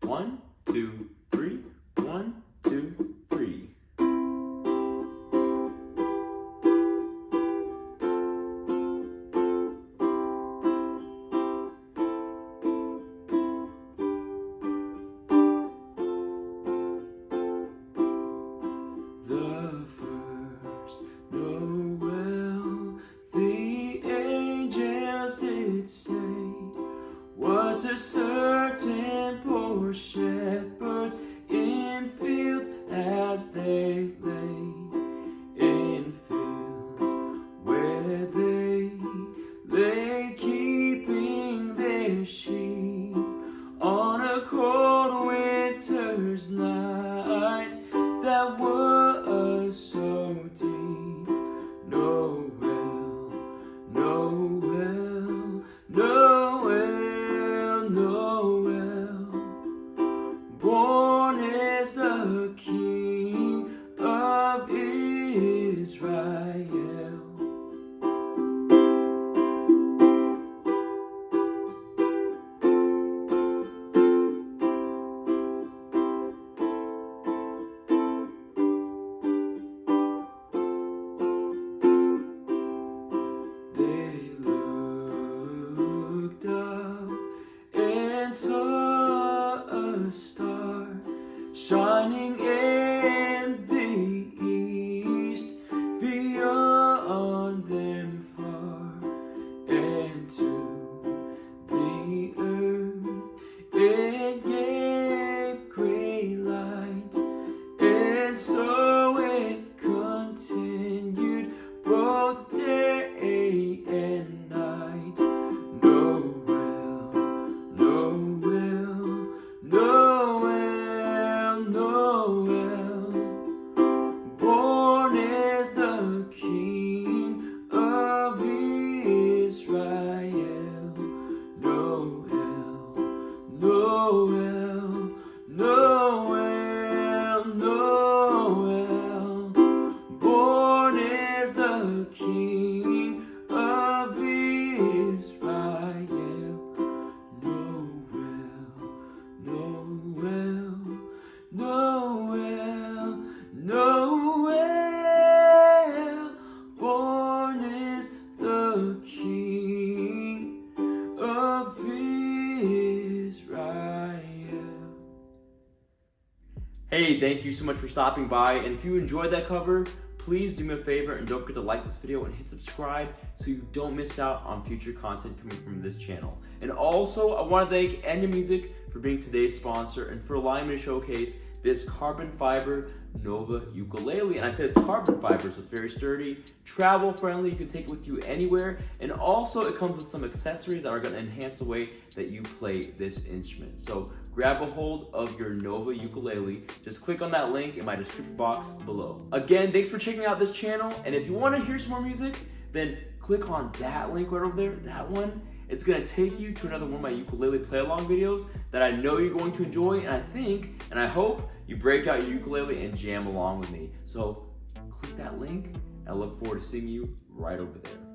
1, 2, 3, 1, 2, 3. The first Noel, the angels did say, was to certain poor shepherds in fields as they lay, in fields where they lay keeping their sheep on a cold winter's night that was so deep. Noel, Noel, Noel, Noel, born is the King of Israel. They looked up and saw a star shining in the east, beyond them far, and to the earth it gave great light, and so it continued both day and night. Noel, Noel, Noel, Noel, born is the King of Israel. Noel, Noel, Noel, Noel, born is the King of Israel. Noel, Noel, Noel, Noel, born is the King of Israel. Hey, thank you so much for stopping by, and if you enjoyed that cover, please do me a favor and don't forget to like this video and hit subscribe so you don't miss out on future content coming from this channel. And also, I want to thank Enya Music for being today's sponsor and for allowing me to showcase this carbon fiber Nova ukulele. And I said it's carbon fiber, so it's very sturdy, travel friendly, you can take it with you anywhere, and also it comes with some accessories that are going to enhance the way that you play this instrument. So grab a hold of your Nova ukulele. Just click on that link in my description box below. Again, thanks for checking out this channel, and if you want to hear some more music, then click on that link right over there, that one. It's gonna take you to another one of my ukulele play-along videos that I know you're going to enjoy, and I think, and I hope, you break out your ukulele and jam along with me. So click that link, and I look forward to seeing you right over there.